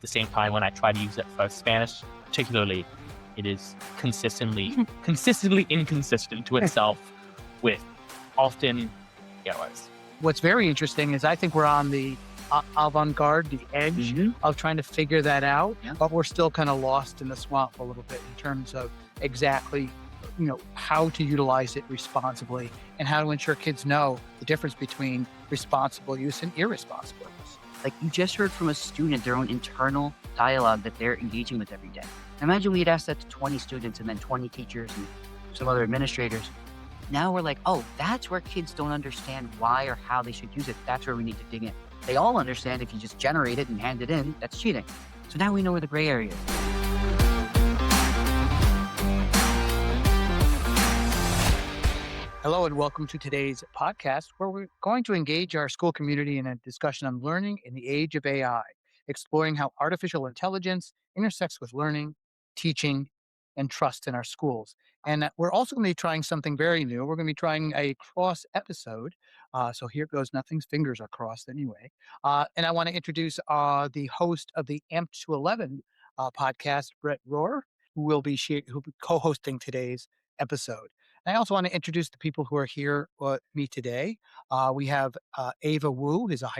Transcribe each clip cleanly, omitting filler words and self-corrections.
the same time, when I try to use it for Spanish, particularly, it is consistently inconsistent to itself with often errors. What's very interesting is I think we're on the avant-garde, the edge of trying to figure that out, but we're still kind of lost in the swamp a little bit in terms of exactly, how to utilize it responsibly and how to ensure kids know the difference between responsible use and irresponsible use. Like you just heard from a student, their own internal dialogue that they're engaging with every day. Imagine we had asked that to 20 students and then 20 teachers and some other administrators. Now we're like, oh, that's where kids don't understand why or how they should use it. That's where we need to dig in. They all understand if you just generate it and hand it in, that's cheating. So now we know where the gray area is. Hello and welcome to today's podcast, where we're going to engage our school community in a discussion on learning in the age of AI, exploring how artificial intelligence intersects with learning, teaching, and trust in our schools. And we're also going to be trying something very new. We're going to be trying a cross episode. So here goes nothing's fingers are crossed anyway. And I want to introduce the host of the AMP to 11 podcast, Brett Roer, who will be co-hosting today's episode. And I also want to introduce the people who are here with me today. We have Ava Wu, who's a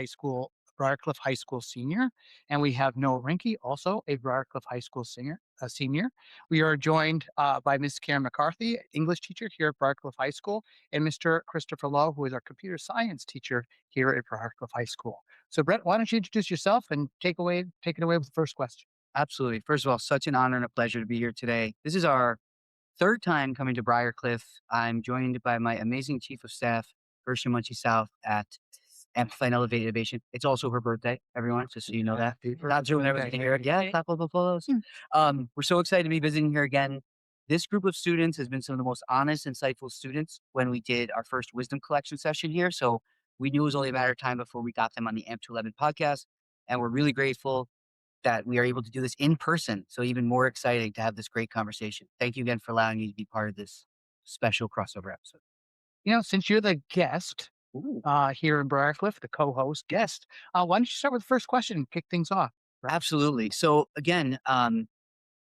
Briarcliff High School senior, and we have Noah Rinke, also a Briarcliff High School senior. We are joined by Ms. Karen McCarthy, English teacher here at Briarcliff High School, and Mr. Christopher Lowe, who is our computer science teacher here at Briarcliff High School. So, Brett, why don't you introduce yourself and take it away with the first question? Absolutely. First of all, such an honor and a pleasure to be here today. This is our third time coming to Briarcliff. I'm joined by my amazing chief of staff, Ursula Munchie South at Amplify and Elevate Innovation. It's also her birthday, everyone, just so you know that. Not doing everything here. Yeah, clap up applause. We're so excited to be visiting here again. This group of students has been some of the most honest, insightful students when we did our first wisdom collection session here. So we knew it was only a matter of time before we got them on the AMP to 11 podcast. And we're really grateful that we are able to do this in person. So even more exciting to have this great conversation. Thank you again for allowing me to be part of this special crossover episode. Since you're the guest here in Briarcliff, the co-host guest, why don't you start with the first question and kick things off? Absolutely. So again,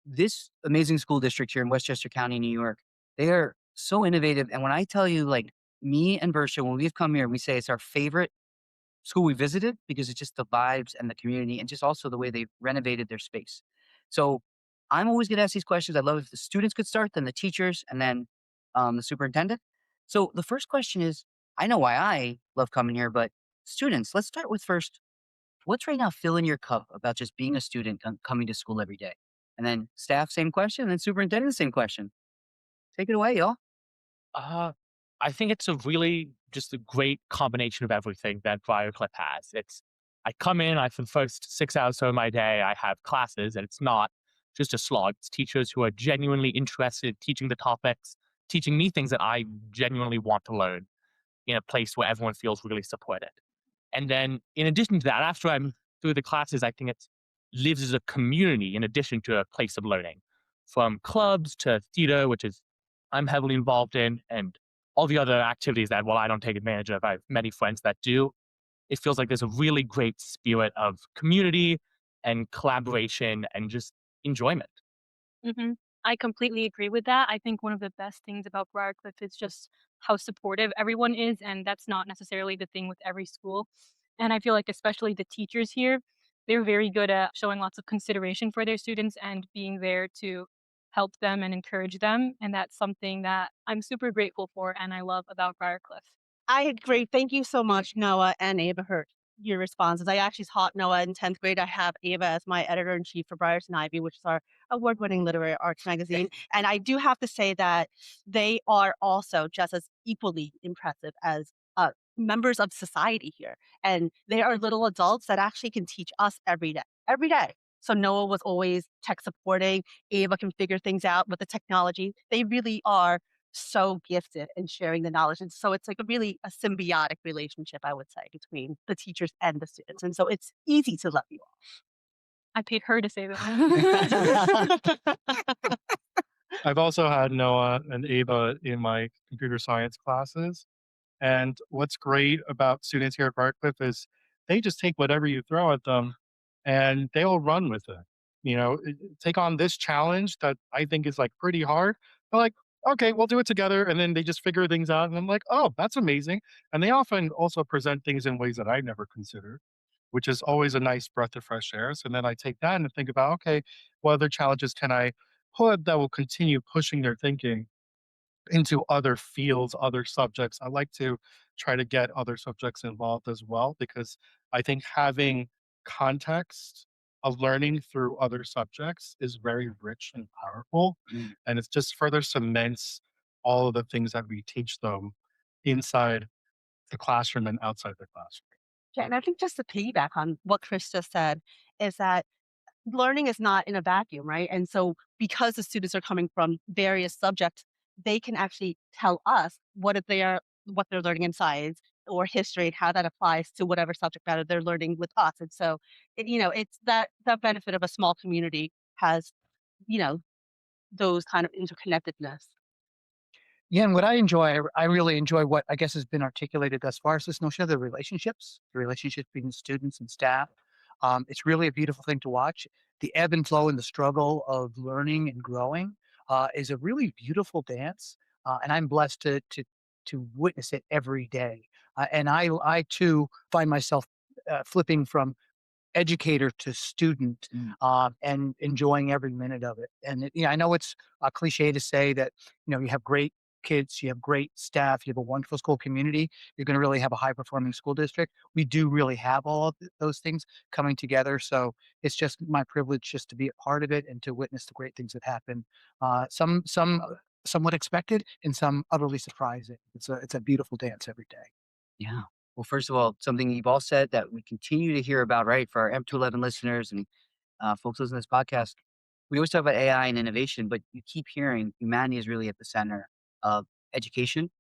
this amazing school district here in Westchester County, New York, they are so innovative. And when I tell you, like me and Versha, when we've come here, we say it's our favorite school we visited because it's just the vibes and the community and just also the way they've renovated their space. So I'm always going to ask these questions. I'd love if the students could start, then the teachers, and then the superintendent. So the first question is, I know why I love coming here, but students, let's start with first, what's right now filling your cup about just being a student coming to school every day? And then staff, same question, and then superintendent, same question. Take it away, y'all. I think it's just a great combination of everything that Briarcliff has. I come in, for the first 6 hours of my day, I have classes, and it's not just a slog. It's teachers who are genuinely interested, teaching the topics, teaching me things that I genuinely want to learn in a place where everyone feels really supported. And then in addition to that, after I'm through the classes, I think it lives as a community in addition to a place of learning, from clubs to theater, which is I'm heavily involved in, and all the other activities that, while I don't take advantage of, I have many friends that do. It feels like there's a really great spirit of community and collaboration and just enjoyment. Mm-hmm. I completely agree with that. I think one of the best things about Briarcliff is just how supportive everyone is, and that's not necessarily the thing with every school. And I feel like especially the teachers here, they're very good at showing lots of consideration for their students and being there to help them and encourage them. And that's something that I'm super grateful for and I love about Briarcliff. I agree. Thank you so much, Noah and Ava, for your responses. I actually taught Noah in 10th grade. I have Ava as my editor-in-chief for Briars and Ivy, which is our award-winning literary arts magazine. And I do have to say that they are also just as equally impressive as members of society here. And they are little adults that actually can teach us every day. So Noah was always tech supporting. Ava can figure things out with the technology. They really are so gifted in sharing the knowledge. And so it's like a symbiotic relationship, I would say, between the teachers and the students. And so it's easy to love you all. I paid her to say that. I've also had Noah and Ava in my computer science classes. And what's great about students here at Briarcliff is they just take whatever you throw at them and they'll run with it. Take on this challenge that I think is like pretty hard. They're like, okay, we'll do it together. And then they just figure things out. And I'm like, oh, that's amazing. And they often also present things in ways that I never considered, which is always a nice breath of fresh air. So then I take that and think about, okay, what other challenges can I put that will continue pushing their thinking into other fields, other subjects. I like to try to get other subjects involved as well because I think having context of learning through other subjects is very rich and powerful. Mm. And it just further cements all of the things that we teach them inside the classroom and outside the classroom. Yeah, and I think just to piggyback on what Chris just said is that learning is not in a vacuum, right? And so because the students are coming from various subjects, they can actually tell us what they're learning in science or history and how that applies to whatever subject matter they're learning with us. And so it's that benefit of a small community has, you know, those kind of interconnectedness. Yeah, and what I really enjoy what I guess has been articulated thus far is this notion of the relationships between students and staff. It's really a beautiful thing to watch. The ebb and flow and the struggle of learning and growing is a really beautiful dance, and I'm blessed to witness it every day. And I too find myself flipping from educator to student, Mm. and enjoying every minute of it. And I know it's a cliche to say that you have great kids, you have great staff, you have a wonderful school community. You're going to really have a high performing school district. We do really have all of those things coming together. So it's just my privilege just to be a part of it and to witness the great things that happen. Some somewhat expected and some utterly surprising. It's a beautiful dance every day. Yeah. Well, first of all, something you've all said that we continue to hear about, right, for our M211 listeners and folks listening to this podcast. We always talk about AI and innovation, but you keep hearing humanity is really at the center of education.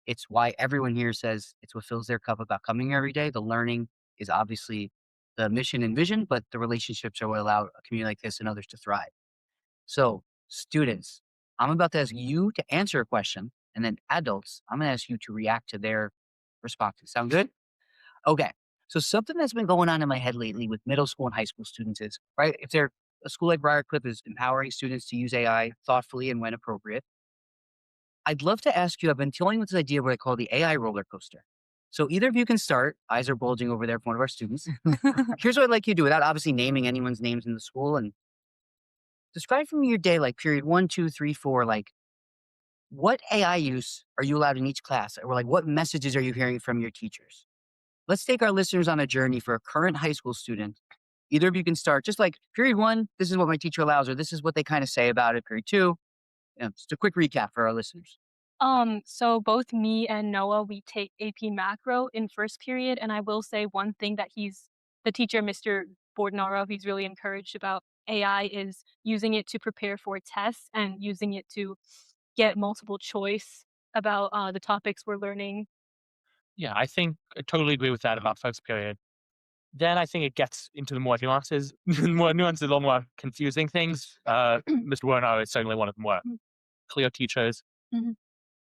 It's why everyone here says it's what fills their cup about coming here every day. The learning is obviously the mission and vision, but the relationships are what allow a community like this and others to thrive. So, students, I'm about to ask you to answer a question, and then adults, I'm going to ask you to react to their responses. Sound good? Okay. So something that's been going on in my head lately with middle school and high school students is, right, if they're a school like Briarcliff is empowering students to use AI thoughtfully and when appropriate, I'd love to ask you, I've been toying with this idea of what I call the AI roller coaster. So either of you can start. Eyes are bulging over there for one of our students. Here's what I'd like you to do without obviously naming anyone's names in the school and describe for me your day, like period 1, 2, 3, 4, like what AI use are you allowed in each class? Or like what messages are you hearing from your teachers? Let's take our listeners on a journey for a current high school student. Either of you can start just like period 1, this is what my teacher allows, or this is what they kind of say about it. Period 2, just a quick recap for our listeners. So both me and Noah, we take AP Macro in first period, and I will say one thing that the teacher, Mr. Bordenaro, he's really encouraged about AI is using it to prepare for tests and using it to get multiple choice about the topics we're learning. Yeah, I think I totally agree with that about first period. Then I think it gets into the more nuances, more nuances, a lot more confusing things. Mr. Werner is certainly one of the more Mm. clear teachers. Mhm.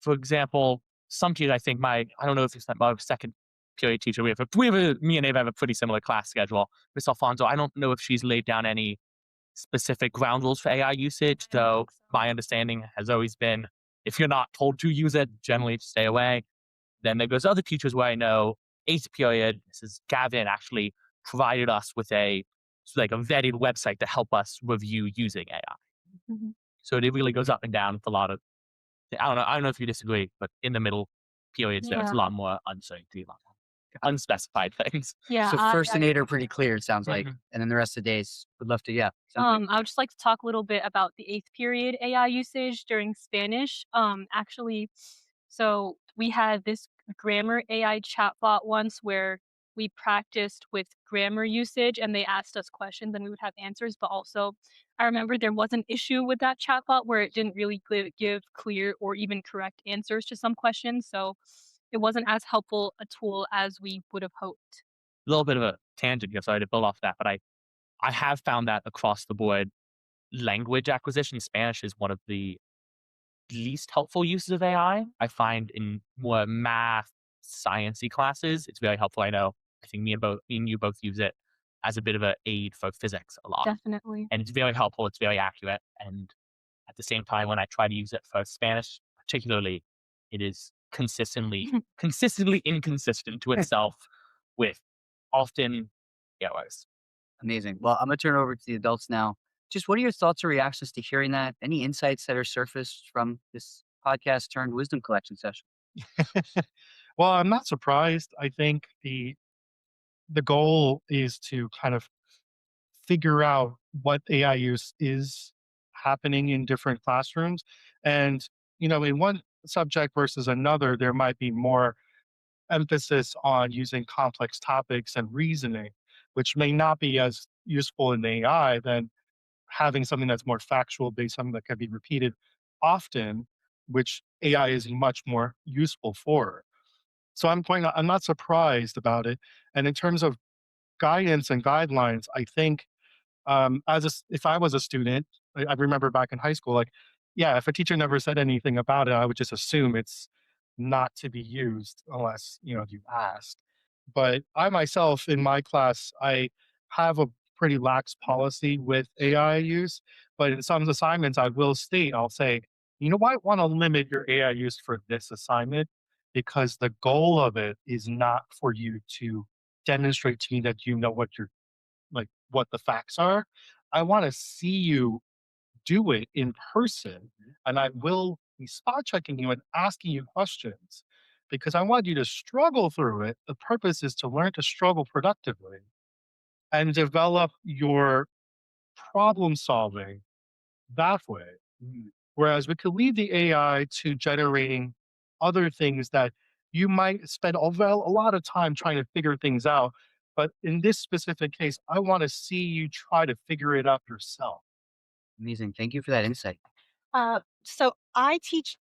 For example, some teachers, I think I don't know if it's my second period teacher. Me and Ava have a pretty similar class schedule. Miss Alfonso, I don't know if she's laid down any specific ground rules for AI usage, I don't though think so. my understanding has always been if you're not told to use it, generally stay away. Then there goes other teachers where I know eighth period, Mrs. Gavin actually provided us with like a vetted website to help us review using AI. Mhm. So it really goes up and down with a lot of, I don't know if you disagree, but in the middle periods, there's a Yeah. lot more uncertainty, a lot more unspecified things. Yeah, So first and eighth are pretty clear, it sounds like. Mhm. And then the rest of the days, would love to, yeah. Sounds I would just like to talk a little bit about the eighth period AI usage during Spanish. Actually, so we had this grammar AI chatbot once where we practiced with grammar usage and they asked us questions and we would have answers. But also, I remember there was an issue with that chatbot where it didn't really give clear or even correct answers to some questions. So it wasn't as helpful a tool as we would have hoped. A little bit of a tangent here, sorry to build off that, but I have found that across the board, language acquisition, Spanish is one of the least helpful uses of AI. I find in more math, sciencey classes, it's very helpful. I know. I think me and you both use it. as a bit of an aid for physics a lot. Definitely. And it's very helpful. It's very accurate. And at the same time, when I try to use it for Spanish, particularly, it is consistently inconsistent to itself with often errors. Amazing. Well, I'm gonna turn it over to the adults now. Just what are your thoughts or reactions to hearing that? Any insights that are surfaced from this podcast turned wisdom collection session? Well, I'm not surprised. I think the goal is to kind of figure out what AI use is happening in different classrooms. And, in one subject versus another, there might be more emphasis on using complex topics and reasoning, which may not be as useful in AI than having something that's more factual based, something that can be repeated often, which AI is much more useful for. So I'm not surprised about it. And in terms of guidance and guidelines, I think if I was a student, I remember back in high school, like, yeah, if a teacher never said anything about it, I would just assume it's not to be used unless you asked. But I myself, in my class, I have a pretty lax policy with AI use. But in some assignments, I'll say, you might want to limit your AI use for this assignment because the goal of it is not for you to demonstrate to me that you know what the facts are. I want to see you do it in person, and I will be spot checking you and asking you questions because I want you to struggle through it. The purpose is to learn to struggle productively and develop your problem solving that way. Whereas we could leave the AI to generating other things that you might spend a lot of time trying to figure things out. But in this specific case, I want to see you try to figure it out yourself. Amazing. Thank you for that insight. So I teach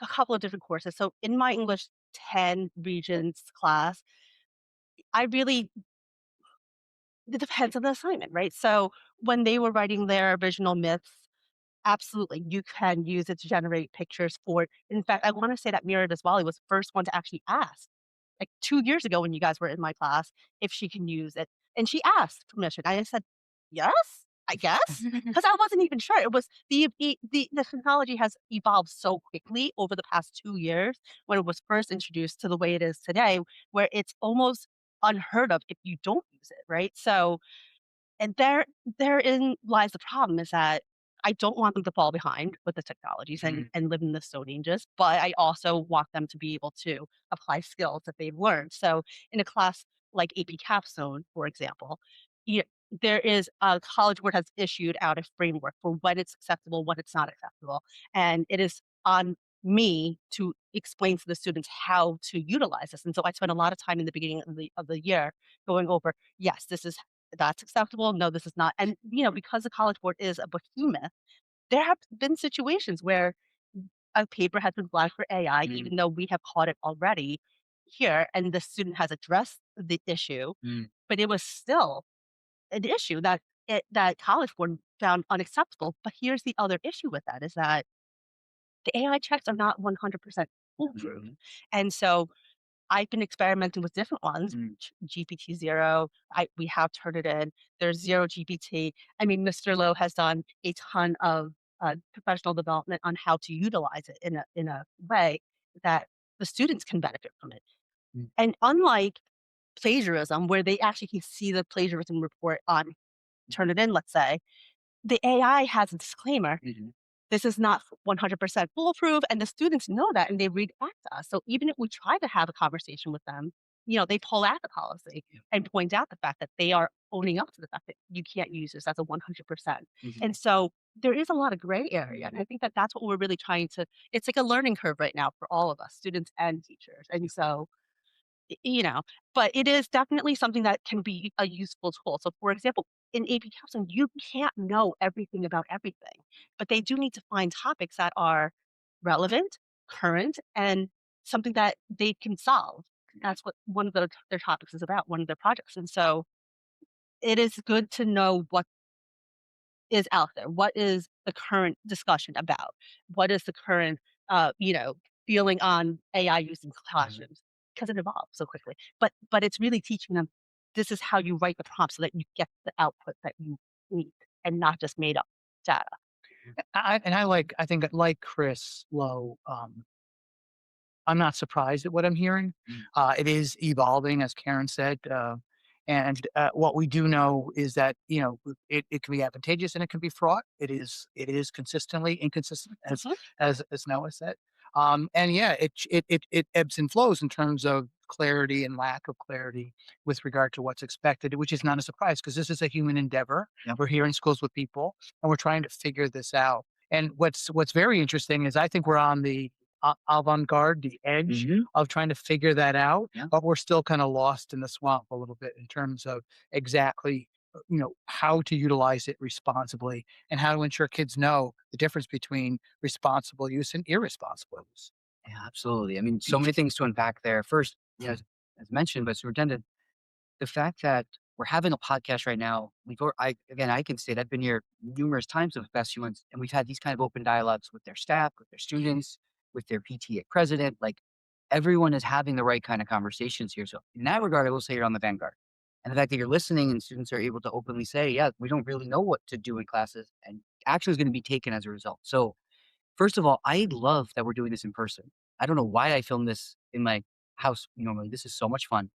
a couple of different courses. So in my English 10 regions class, I really it depends on the assignment, right? So when they were writing their original myths, absolutely, you can use it to generate pictures for it. In fact, I want to say that Mira Deswali was the first one to actually ask, like 2 years ago when you guys were in my class, if she can use it. And she asked permission. I said, yes, I guess, because I wasn't even sure. It was the technology has evolved so quickly over the past 2 years when it was first introduced to the way it is today, where it's almost unheard of if you don't use it, right? So and therein lies the problem is that I don't want them to fall behind with the technologies and live in the stone ages, but I also want them to be able to apply skills that they've learned. So in a class like AP Capstone, for example, you, there is a college board has issued out a framework for when it's acceptable, when it's not acceptable. And it is on me to explain to the students how to utilize this. And so I spent a lot of time in the beginning of the year going over, yes, that's acceptable. No, this is not. And, because the College Board is a behemoth, there have been situations where a paper has been flagged for AI, even though we have caught it already here, and the student has addressed the issue, but it was still an issue that College Board found unacceptable. But here's the other issue with that is that the AI checks are not 100% foolproof. And so I've been experimenting with different ones, GPT-0, we have turned it in. There's Zero GPT. I mean, Mr. Lowe has done a ton of professional development on how to utilize it in a way that the students can benefit from it. And unlike plagiarism, where they actually can see the plagiarism report on turn it in, let's say, the AI has a disclaimer. This is not 100% foolproof, and the students know that, and they read back to us. So even if we try to have a conversation with them, they pull out the policy and point out the fact that they are owning up to the fact that you can't use this as a 100%. And so there is a lot of gray area, and I think that that's what we're really trying to. It's like a learning curve right now for all of us, students and teachers. And so you know, but it is definitely something that can be a useful tool. So, for example, in AP counseling, you can't know everything about everything, but they do need to find topics that are relevant, current, and something that they can solve. That's what one of their topics is about, one of their projects. And so it is good to know what is out there. What is the current discussion about? What is the current, feeling on AI use in classrooms? Because it evolves so quickly. But it's really teaching them. this is how you write the prompt so that you get the output that you need and not just made up data. I think like Chris Lowe, I'm not surprised at what I'm hearing. Mm. It is evolving, as Karen said. What we do know is that, it can be advantageous and it can be fraught. It is consistently inconsistent, as Mhm. as Noah said. And yeah, it ebbs and flows in terms of clarity and lack of clarity with regard to what's expected, which is not a surprise because this is a human endeavor. Yep. We're here in schools with people, and we're trying to figure this out. And what's very interesting is I think we're on the avant-garde, the edge Mhm. of trying to figure that out, Yeah. but we're still kind of lost in the swamp a little bit in terms of exactly, how to utilize it responsibly and how to ensure kids know the difference between responsible use and irresponsible use. Yeah, absolutely. I mean, so many things to unpack there. First, as mentioned by Superintendent, the fact that we're having a podcast right now, I can state I've been here numerous times over the past few months, and we've had these kind of open dialogues with their staff, with their students, with their PTA president. Like everyone is having the right kind of conversations here. So in that regard, I will say you're on the vanguard. And the fact that you're listening and students are able to openly say, yeah, we don't really know what to do in classes, and action is going to be taken as a result. So first of all, I love that we're doing this in person. I don't know why I filmed this in my house normally. This is so much fun.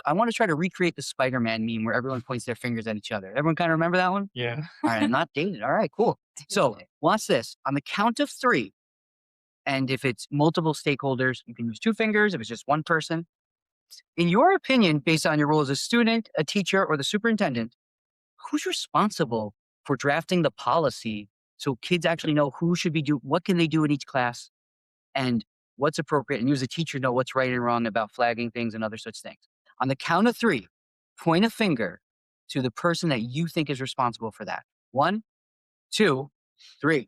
I want to try to recreate the Spider-Man meme where everyone points their fingers at each other. Everyone kind of remember that one? Yeah. All right, I'm not dated. All right, cool. So watch this. On the count of 3, and if it's multiple stakeholders, you can use 2 fingers. If it's just one person, in your opinion, based on your role as a student, a teacher, or the superintendent, who's responsible for drafting the policy so kids actually know what can they do in each class and what's appropriate, and you as a teacher know what's right and wrong about flagging things and other such things. On the count of 3, point a finger to the person that you think is responsible for that. 1, 2, 3.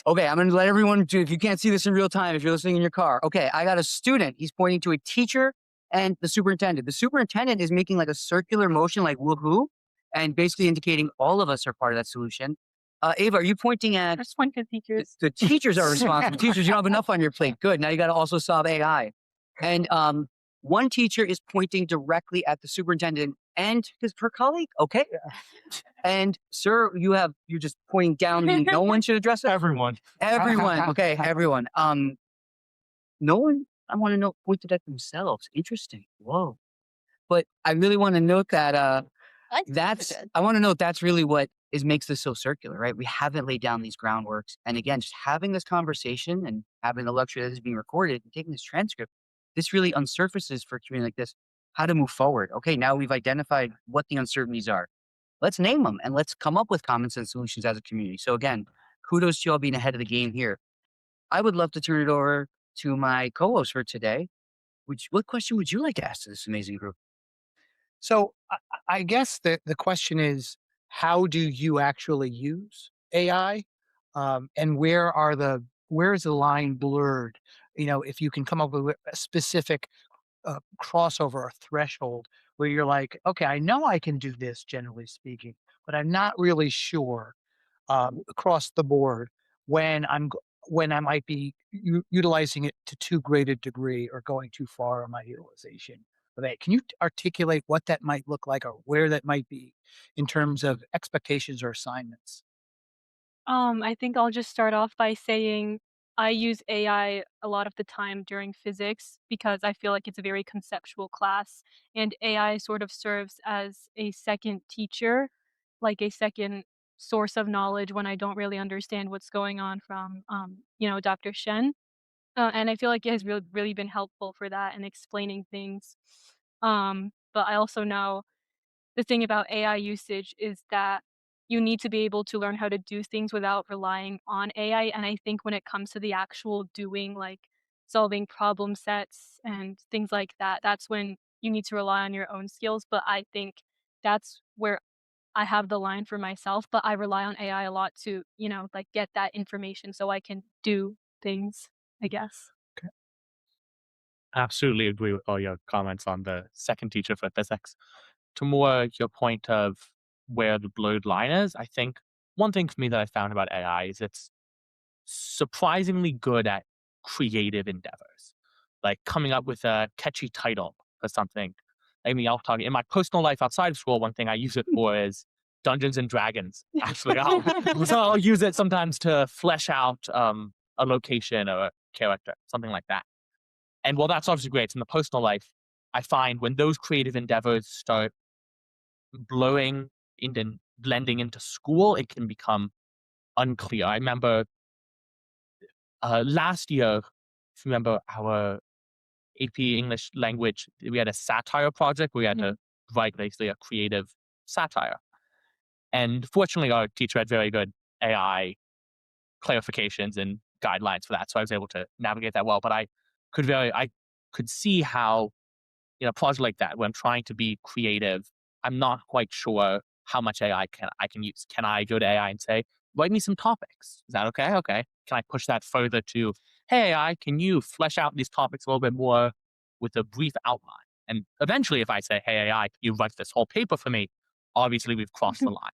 Okay, I'm going to let everyone do. If you can't see this in real time, if you're listening in your car, okay, I got a student. He's pointing to a teacher and the superintendent. The superintendent is making like a circular motion, like woohoo, and basically indicating all of us are part of that solution. Ava, are you pointing at Just point to teachers. the teachers are responsible? Teachers, you don't have enough on your plate. Good. Now you got to also solve AI. And one teacher is pointing directly at the superintendent and her colleague. Okay. And sir, you're just pointing down, meaning no one should address it. Everyone. Everyone. Okay, everyone. No one, I want to know, pointed at themselves. Interesting. Whoa. But I really want to note that I think it's good. I want to note that's really what makes this so circular, right? We haven't laid down these groundworks. And again, just having this conversation and having the luxury that is being recorded and taking this transcript, this really unsurfaces for a community like this how to move forward. Okay, now we've identified what the uncertainties are. Let's name them and let's come up with common sense solutions as a community. So again, kudos to y'all being ahead of the game here. I would love to turn it over to my co-host for today. What question would you like to ask to this amazing group? So I guess the question is, how do you actually use AI, and where is the line blurred? If you can come up with a specific crossover or threshold where you're like, okay, I know I can do this generally speaking, but I'm not really sure across the board when when I might be utilizing it to too great a degree or going too far in my utilization of it. Can you articulate what that might look like or where that might be in terms of expectations or assignments? I think I'll just start off by saying I use AI a lot of the time during physics because I feel like it's a very conceptual class, and AI sort of serves as a second teacher, like a second source of knowledge when I don't really understand what's going on from, Dr. Shen. And I feel like it has really been helpful for that and explaining things. But I also know the thing about AI usage is that you need to be able to learn how to do things without relying on AI. And I think when it comes to the actual doing, like solving problem sets and things like that, that's when you need to rely on your own skills. But I think that's where I have the line for myself. But I rely on AI a lot to, like get that information so I can do things, I guess. Absolutely agree with all your comments on the second teacher for physics. To more your point of where the blurred line is, I think one thing for me that I found about AI is it's surprisingly good at creative endeavors, like coming up with a catchy title for something I mean, I'll talk in my personal life outside of school. One thing I use it for is Dungeons and Dragons. Actually, so I'll use it sometimes to flesh out a location or a character, something like that. And while that's obviously great, in the personal life, I find when those creative endeavors start blowing into blending into school, it can become unclear. I remember last year, if you remember our AP English language, we had a satire project. We had Mhm. to write basically a creative satire. And fortunately, our teacher had very good AI clarifications and guidelines for that. So I was able to navigate that well. But I could see how in a project like that, when I'm trying to be creative, I'm not quite sure how much AI I can use. Can I go to AI and say, write me some topics? Is that okay? Okay. Can I push that further to, hey AI, can you flesh out these topics a little bit more with a brief outline? And eventually, if I say, hey AI, can you write this whole paper for me? Obviously, we've crossed the line.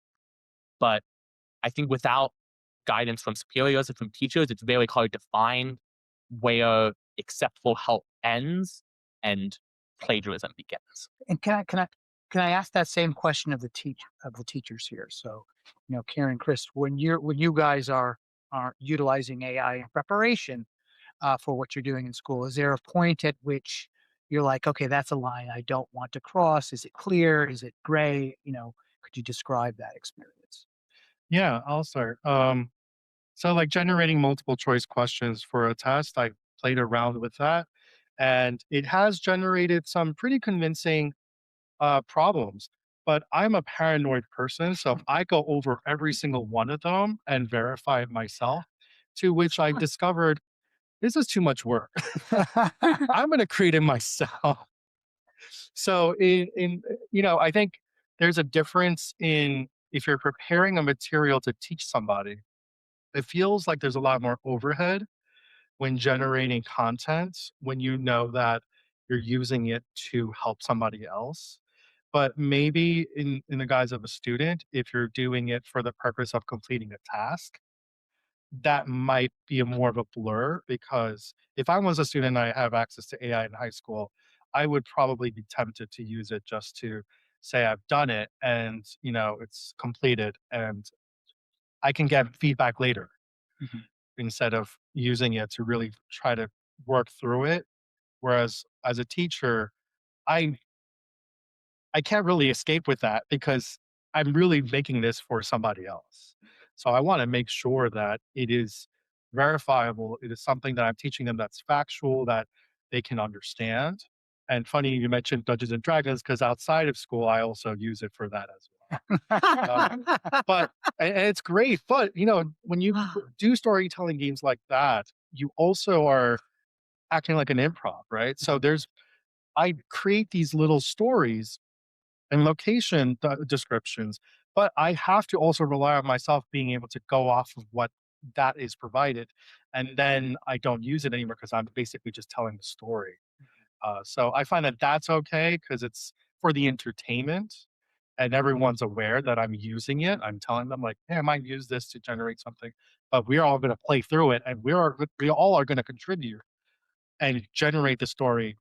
But I think without guidance from superiors and from teachers, it's very hard to find where acceptable help ends and plagiarism begins. And can I ask that same question of the teachers here? So, Karen, Chris, when you guys are utilizing AI in preparation for what you're doing in school, is there a point at which you're like, okay, that's a line I don't want to cross? Is it clear? Is it gray? Could you describe that experience? Yeah, I'll start. So like generating multiple choice questions for a test, I played around with that, and it has generated some pretty convincing problems. But I'm a paranoid person, so I go over every single one of them and verify it myself. To which I discovered this is too much work. I'm going to create it myself. So I think there's a difference in if you're preparing a material to teach somebody. It feels like there's a lot more overhead when generating content when you know that you're using it to help somebody else. But maybe in the guise of a student, if you're doing it for the purpose of completing a task, that might be a more of a blur because if I was a student and I have access to AI in high school, I would probably be tempted to use it just to say I've done it and it's completed and I can get feedback later Mhm. instead of using it to really try to work through it. Whereas as a teacher, I I can't really escape with that because I'm really making this for somebody else. So I want to make sure that it is verifiable. It is something that I'm teaching them that's factual, that they can understand. And funny you mentioned Dungeons and Dragons because outside of school, I also use it for that as well. But and it's great. But when you do storytelling games like that, you also are acting like an improv, right? So I create these little stories and location descriptions, but I have to also rely on myself being able to go off of what that is provided. And then I don't use it anymore because I'm basically just telling the story. So I find that that's okay because it's for the entertainment and everyone's aware that I'm using it. I'm telling them like, hey, I might use this to generate something, but we're all going to play through it and we all are going to contribute and generate the story,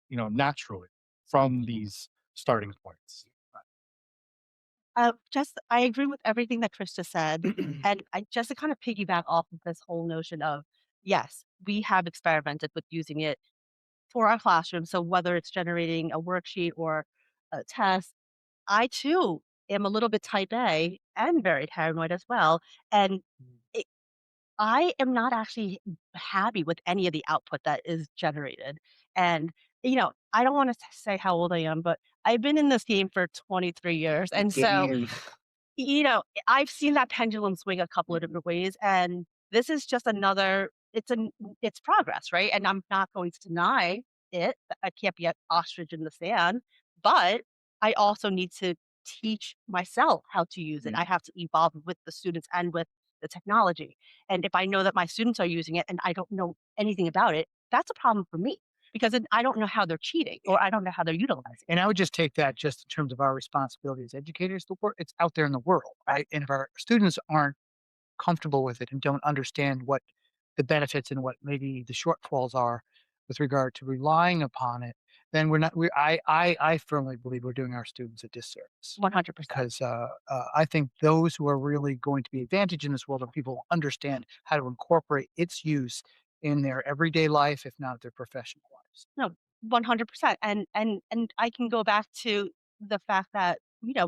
naturally from these starting points. I agree with everything that Krista said. And I just to kind of piggyback off of this whole notion of, yes, we have experimented with using it for our classroom. So whether it's generating a worksheet or a test, I too am a little bit type A and very paranoid as well. And it, I am not actually happy with any of the output that is generated. And, I don't want to say how old I am, but I've been in this game for 23 years. And so Damn. I've seen that pendulum swing a couple of different ways, and this is just another it's progress, right? And I'm not going to deny it. I can't be an ostrich in the sand, but I also need to teach myself how to use it. I have to evolve with the students and with the technology. And if I know that my students are using it and I don't know anything about it, that's a problem for me because then I don't know how they're cheating or I don't know how they're utilizing it. And I would just take that just in terms of our responsibility as educators. It's out there in the world, right? And if our students aren't comfortable with it and don't understand what the benefits and what maybe the shortfalls are with regard to relying upon it, then we're not. I firmly believe we're doing our students a disservice 100%. because I think those who are really going to be advantaged in this world are people who understand how to incorporate its use in their everyday life, if not their professional lives. No, 100%. And I can go back to the fact that,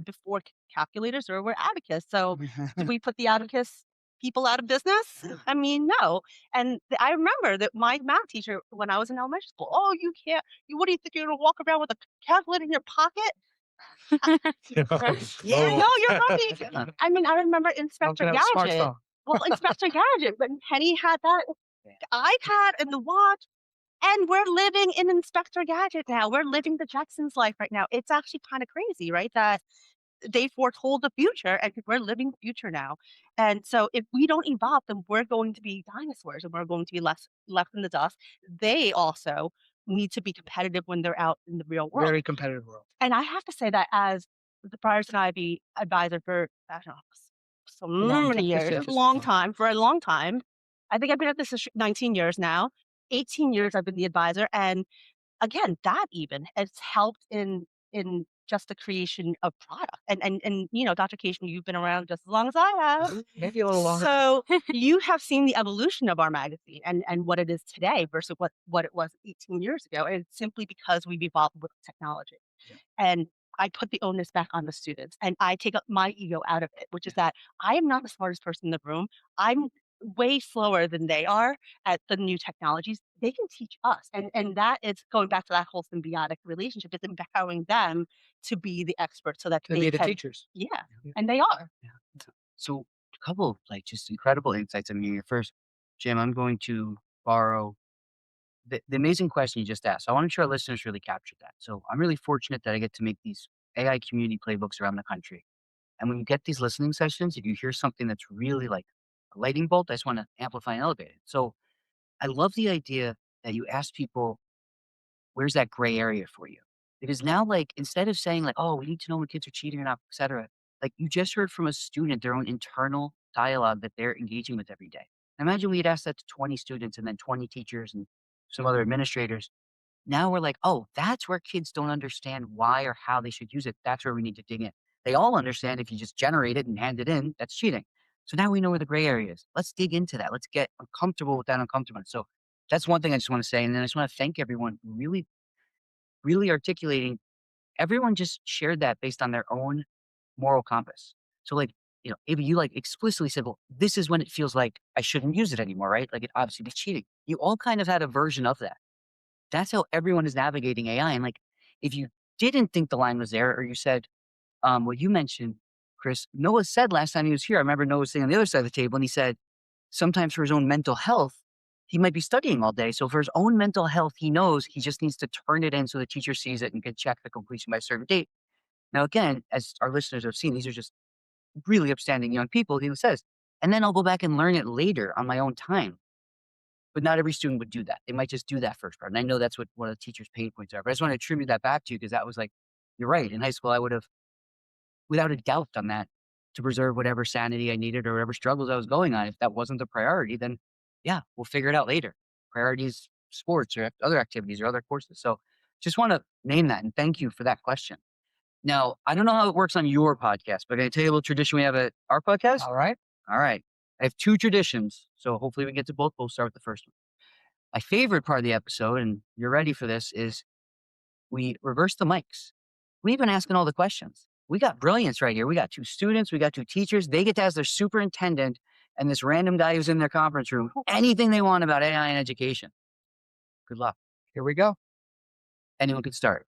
before calculators, there were abacus. So do we put the abacus people out of business? I mean, no. And I remember that my math teacher when I was in elementary school, oh, you can't, what do you think you're going to walk around with a calculator in your pocket? Yeah. No, you're right. Yeah. I mean, I remember Don't Inspector get a Gadget. smartphone. Well, Inspector Gadget, when Penny had that Yeah. iPad and the watch, and we're living in Inspector Gadget now. We're living the Jetsons' life right now. It's actually kind of crazy, right? That they foretold the future and we're living the future now. And so if we don't evolve, then we're going to be dinosaurs and we're going to be left in the dust. They also need to be competitive when they're out in the real world. Very competitive world. And I have to say that as the Briarcliff Ivy advisor for, I don't know, so Long many time. years, Yes, a long time, for a long time. I think I've been at this 19 years now. 18 years I've been the advisor. And again, that even has helped in just the creation of product. And Dr. Kaishian, you've been around just as long as I have. Maybe a little longer. So you have seen the evolution of our magazine and what it is today versus what it was 18 years ago. And it's simply because we've evolved with technology. Yeah. And I put the onus back on the students and I take up my ego out of it, which is that I am not the smartest person in the room. I'm way slower than they are at the new technologies. They can teach us. And that is going back to that whole symbiotic relationship. It's empowering them to be the experts so that To they be the can, teachers. yeah, Yeah. and they are. Yeah. So a couple of like just incredible insights. I mean, your first, Jim, I'm going to borrow the amazing question you just asked. I want to make sure our listeners really captured that. So I'm really fortunate that I get to make these AI community playbooks around the country. And when you get these listening sessions, if you hear something that's really like a lightning bolt, I just want to amplify and elevate it. So I love the idea that you ask people, where's that gray area for you? Because now, like, instead of saying, like, oh, we need to know when kids are cheating or not, et cetera, like you just heard from a student their own internal dialogue that they're engaging with every day. Imagine we had asked that to 20 students and then 20 teachers and some other administrators. Now we're like, oh, that's where kids don't understand why or how they should use it. That's where we need to dig in. They all understand if you just generate it and hand it in, that's cheating. So now we know where the gray area is. Let's dig into that. Let's get uncomfortable with that uncomfortable. So that's one thing I just want to say. And then I just want to thank everyone who really articulating. Everyone just shared that based on their own moral compass. So like, Ava, you like explicitly said, well, this is when it feels like I shouldn't use it anymore, right? Like it obviously be cheating. You all kind of had a version of that. That's how everyone is navigating AI. And like, if you didn't think the line was there, or you said, what you mentioned, Chris, Noah said last time he was here, I remember Noah sitting on the other side of the table and he said, sometimes for his own mental health, he might be studying all day. So for his own mental health, he knows he just needs to turn it in so the teacher sees it and can check the completion by a certain date. Now, again, as our listeners have seen, these are just really upstanding young people. He says, and then I'll go back and learn it later on my own time. But not every student would do that. They might just do that first part. And I know that's what one of the teachers' pain points are. But I just want to attribute that back to you because that was like, you're right. In high school, I would have, without a doubt, done that to preserve whatever sanity I needed or whatever struggles I was going on. If that wasn't the priority, then yeah, we'll figure it out later. Priorities, sports or other activities or other courses. So just want to name that and thank you for that question. Now, I don't know how it works on your podcast, but can I tell you a little tradition we have at our podcast? All right. All right. I have two traditions, so hopefully we can get to both. We'll start with the first one. My favorite part of the episode, and you're ready for this, is we reverse the mics. We've been asking all the questions. We got brilliance right here. We got two students. We got two teachers. They get to ask their superintendent and this random guy who's in their conference room anything they want about AI and education. Good luck. Here we go. Anyone can start.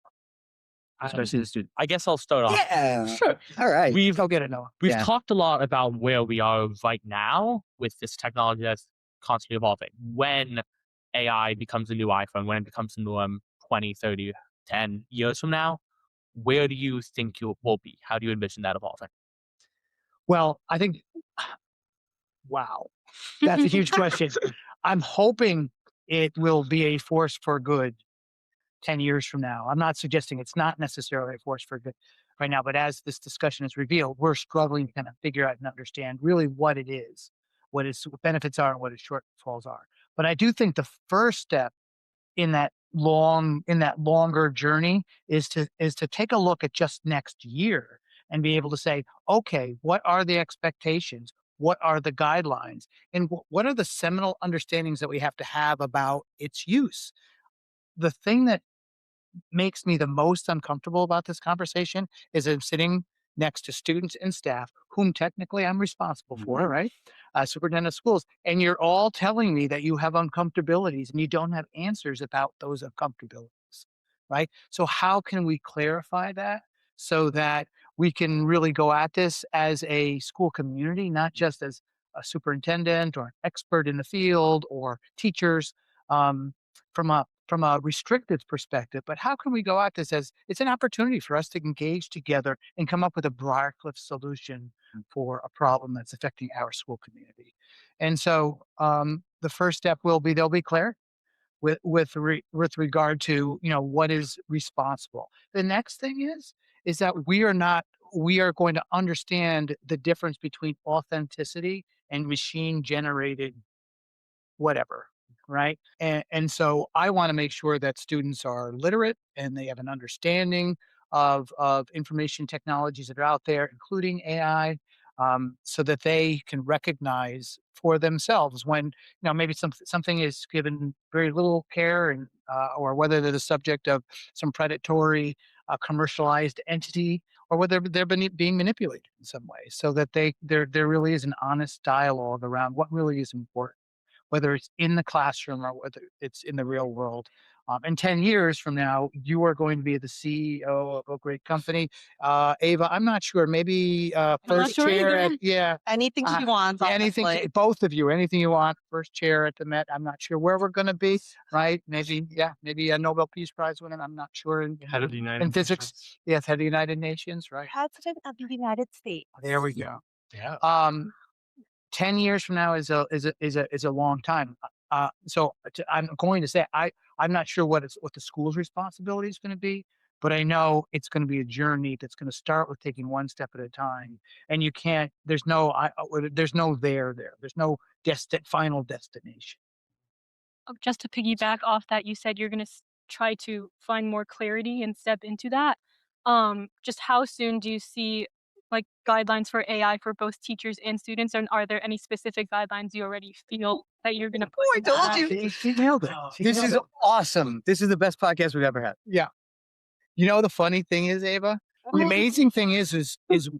Especially the student. I guess I'll start off. Yeah. Sure. All right. Go get it, Noah. We've Yeah. talked a lot about where we are right now with this technology that's constantly evolving. When AI becomes a new iPhone, when it becomes the norm 20, 30, 10 years from now, where do you think you will be? How do you envision that evolving? Well, I think, wow, that's a huge question. I'm hoping it will be a force for good 10 years from now. I'm not suggesting it's not necessarily a force for good right now, but as this discussion is revealed, we're struggling to kind of figure out and understand really what it is, what its benefits are and what its shortfalls are. But I do think the first step in that that longer journey is to take a look at just next year and be able to say, okay, what are the expectations? What are the guidelines? And what are the seminal understandings that we have to have about its use? The thing that makes me the most uncomfortable about this conversation is I'm sitting next to students and staff whom technically I'm responsible for, right? Superintendent of schools. And you're all telling me that you have uncomfortabilities and you don't have answers about those uncomfortabilities, right? So, how can we clarify that so that we can really go at this as a school community, not just as a superintendent or an expert in the field or teachers? From a restricted perspective, but how can we go at this as it's an opportunity for us to engage together and come up with a Briarcliff solution for a problem that's affecting our school community? And so the first step will be there'll be clarity with regard to what is responsible. The next thing is that we are going to understand the difference between authenticity and machine generated whatever, right? And so I want to make sure that students are literate and they have an understanding of information technologies that are out there, including AI, so that they can recognize for themselves when maybe something is given very little care and or whether they're the subject of some predatory commercialized entity or whether they're being manipulated in some way, so that there really is an honest dialogue around what really is important, whether it's in the classroom or whether it's in the real world. In 10 years from now, you are going to be the CEO of a great company. Ava, I'm not sure, maybe I'm not first sure chair either. yeah, Anything she wants, anything, honestly. both of you, anything you want, first chair at the Met. I'm not sure where we're going to be, right? Maybe a Nobel Peace Prize winner. I'm not sure. Head of the United In physics, Nations. yes, head of the United Nations, right? President of the United States. There we go. Yeah. 10 years from now is a long time. I'm going to say I'm not sure what the school's responsibility is going to be, but I know it's going to be a journey that's going to start with taking one step at a time. And you can't. There's no there. There's no final destination. Just to piggyback off that, you said you're gonna try to find more clarity and step into that. Just how soon do you see like guidelines for AI for both teachers and students, and are there any specific guidelines you already feel that you're gonna put? Oh, I told you. She nailed it. This is awesome. This is the best podcast we've ever had. Yeah. The funny thing is, Ava, the amazing thing is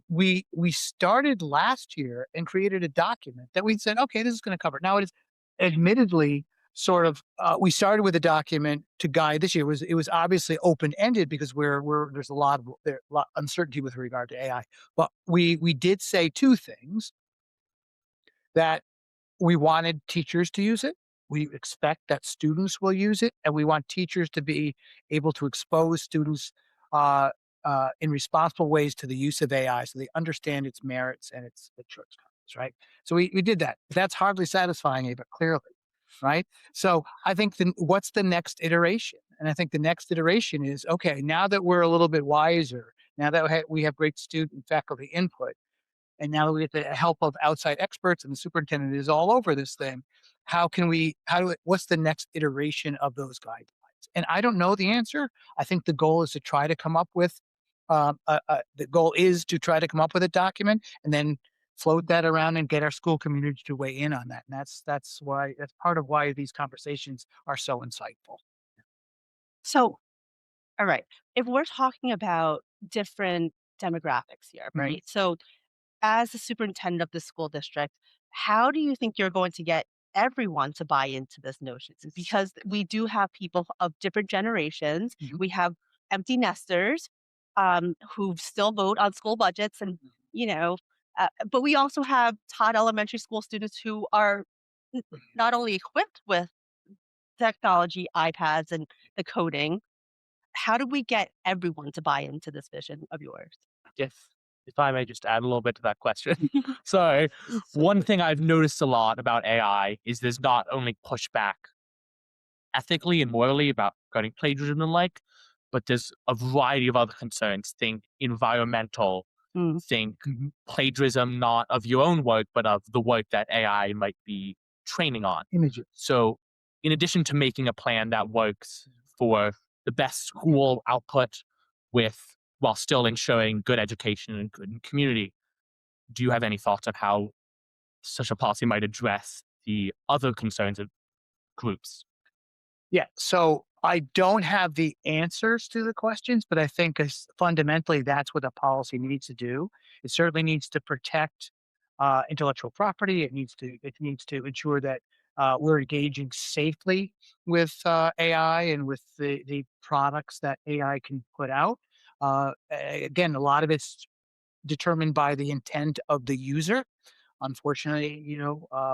we started last year and created a document that we said, okay, this is going to cover it. Now it is admittedly sort of we started with a document to guide this year. It was obviously open ended because there's a lot of uncertainty with regard to AI. But we did say two things: that we wanted teachers to use it. We expect that students will use it, and we want teachers to be able to expose students in responsible ways to the use of AI, so they understand its merits and its shortcomings. Right. So we did that. That's hardly satisfying, Ava, clearly. Right. So I think what's the next iteration? And I think the next iteration is, okay, now that we're a little bit wiser, now that we have great student and faculty input, and now that we get the help of outside experts and the superintendent is all over this thing, what's the next iteration of those guidelines? And I don't know the answer. I think the goal is to try to come up with a document and then float that around and get our school community to weigh in on that. And that's part of why these conversations are so insightful. So, all right. If we're talking about different demographics here, Mhm. right? So, as the superintendent of the school district, how do you think you're going to get everyone to buy into this notion? Because we do have people of different generations. Mhm. We have empty nesters who still vote on school budgets, and you know, but we also have Todd Elementary School students who are not only equipped with technology, iPads, and the coding. How do we get everyone to buy into this vision of yours? If I may just add a little bit to that question. So one thing I've noticed a lot about AI is there's not only pushback ethically and morally about cutting plagiarism and like, but there's a variety of other concerns. Think environmental, Mm. think plagiarism not of your own work, but of the work that AI might be training on. Images. So in addition to making a plan that works for the best school output with while still ensuring good education and good community. Do you have any thoughts on how such a policy might address the other concerns of groups? Yeah. So I don't have the answers to the questions, but I think fundamentally that's what a policy needs to do. It certainly needs to protect intellectual property. It needs to ensure that we're engaging safely with AI and with the products that AI can put out. Again, a lot of it's determined by the intent of the user. Unfortunately,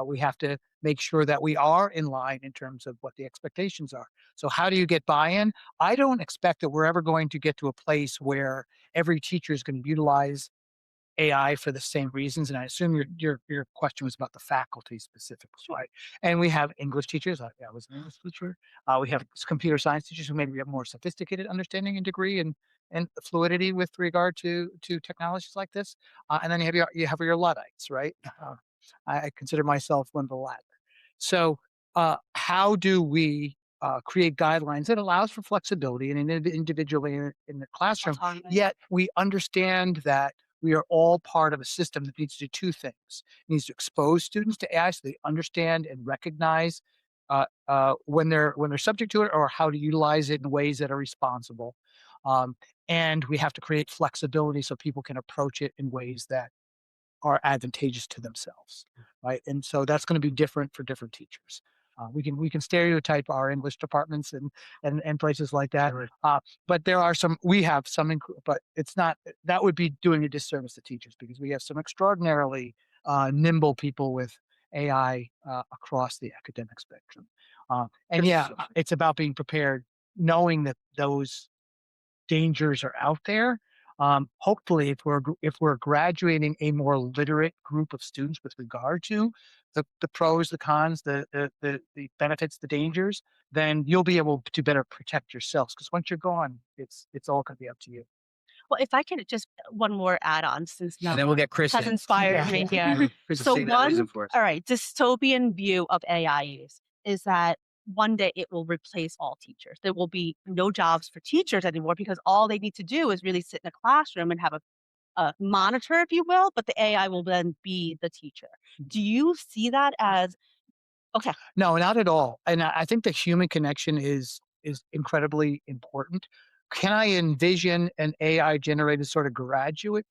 we have to make sure that we are in line in terms of what the expectations are. So, how do you get buy-in? I don't expect that we're ever going to get to a place where every teacher is going to utilize AI for the same reasons. And I assume your question was about the faculty specifically, right? And we have English teachers. I was an English teacher. We have computer science teachers who maybe have more sophisticated understanding and degree and fluidity with regard to technologies like this. And then you have your Luddites, right? I consider myself one of the latter. So, how do we create guidelines that allows for flexibility and individually in the classroom? Autonomy. Yet we understand that we are all part of a system that needs to do two things. It needs to expose students to AI so they understand and recognize when they're subject to it or how to utilize it in ways that are responsible. Um, and we have to create flexibility so people can approach it in ways that are advantageous to themselves, right? And so that's going to be different for different teachers. We can stereotype our English departments and places like that, Right. but we have some, but it's not that would be doing a disservice to teachers because we have some extraordinarily nimble people with AI across the academic spectrum. And yeah, it's about being prepared, knowing that those dangers are out there. Hopefully, if we're graduating a more literate group of students with regard to the pros, the cons, the benefits, the dangers, then you'll be able to better protect yourselves. Because once you're gone, it's all going to be up to you. Well, if I can just one more add on since And now then we'll get Chris has in. inspired Yeah. me here. Chris will So save that reason one, for us. all right, dystopian view of AI use is that one day it will replace all teachers. There will be no jobs for teachers anymore because all they need to do is really sit in a classroom and have a monitor, if you will, but the AI will then be the teacher. Do you see that as okay? No, not at all. And I think the human connection is incredibly important. Can I envision an AI generated sort of graduate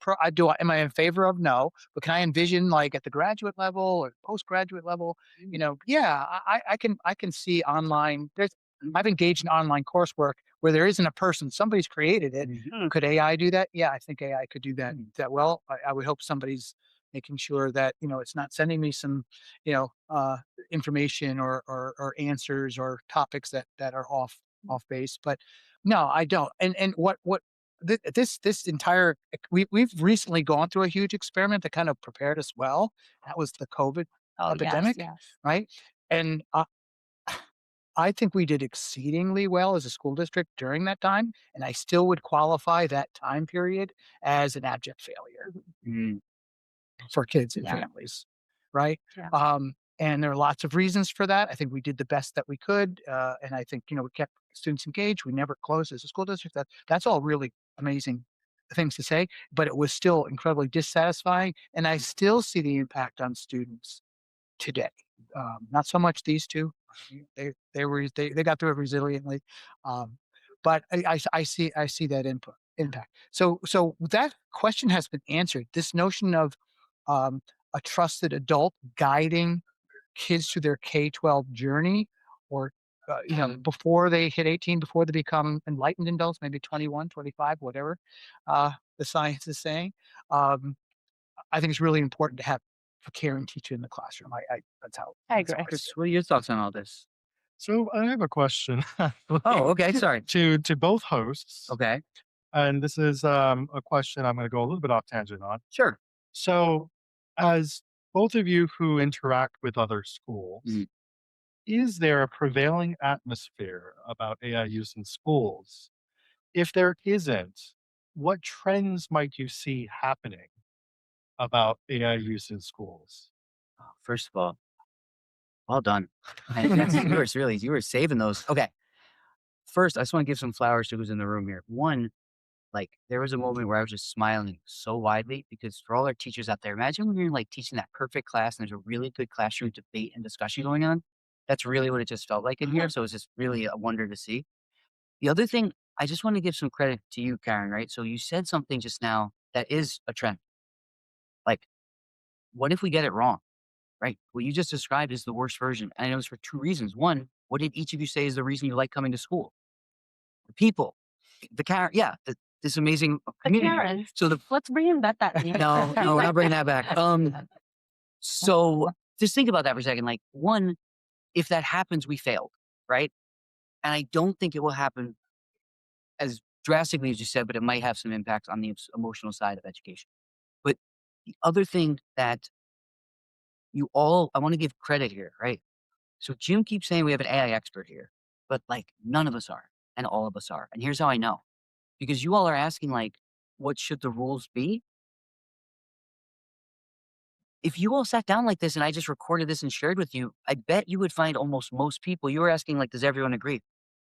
am I in favor of? No. But can I envision like at the graduate level or postgraduate level, yeah, I can see online I've engaged in online coursework where there isn't a person, somebody's created it. Mhm. Could AI do that? Yeah, I think AI could do that well. I would hope somebody's making sure that, it's not sending me some, you know, uh information or answers or topics that are off base. But no, I don't. And this entire we've recently gone through a huge experiment that kind of prepared us well. That was the COVID Oh, yes, epidemic, yes. right? And I think we did exceedingly well as a school district during that time, and I still would qualify that time period as an abject failure Mm. for kids and Yeah. families, right? Yeah. And there are lots of reasons for that. I think we did the best that we could, and I think we kept students engaged. We never closed as a school district. That's all really amazing things to say, but it was still incredibly dissatisfying, and I still see the impact on students today. Not so much these two. They got through it resiliently, um, but I see that impact. So that question has been answered. This notion of a trusted adult guiding kids through their K-12 journey, or before they hit 18, before they become enlightened adults, maybe 21, 25, whatever the science is saying. Um, I think it's really important to have a caring teacher in the classroom. I That's how agree. I Chris, see what are your thoughts on all this? So I have a question Oh, okay. Sorry. to both hosts, Okay. and this is a question I'm going to go a little bit off tangent on. Sure. So, as both of you who interact with other schools, Mhm. is there a prevailing atmosphere about AI use in schools? If there isn't, what trends might you see happening about AI use in schools? First of all, well done. You were saving those. Okay. first, I just want to give some flowers to who's in the room here. One, like there was a moment where I was just smiling so widely because for all our teachers out there, imagine when you're like teaching that perfect class and there's a really good classroom debate and discussion going on. That's really what it just felt like in here. So it's just really a wonder to see. The other thing, I just want to give some credit to you, Karen, right? So you said something just now that is a trend. Like, what if we get it wrong, right? What you just described is the worst version. And I know it's for two reasons. One, what did each of you say is the reason you like coming to school? The people, the Karen, yeah, this amazing The community. Karens. So the Let's reinvent that name. no, we're not bringing that back. So just think about that for a second. Like, one, if that happens, we failed, right? And I don't think it will happen as drastically as you said, but it might have some impacts on the emotional side of education. But the other thing that I want to give credit here, right? So Jim keeps saying we have an AI expert here, but like none of us are, and all of us are. And here's how I know. Because you all are asking like, what should the rules be? If you all sat down like this and I just recorded this and shared with you, I bet you would find almost most people, you were asking like, does everyone agree?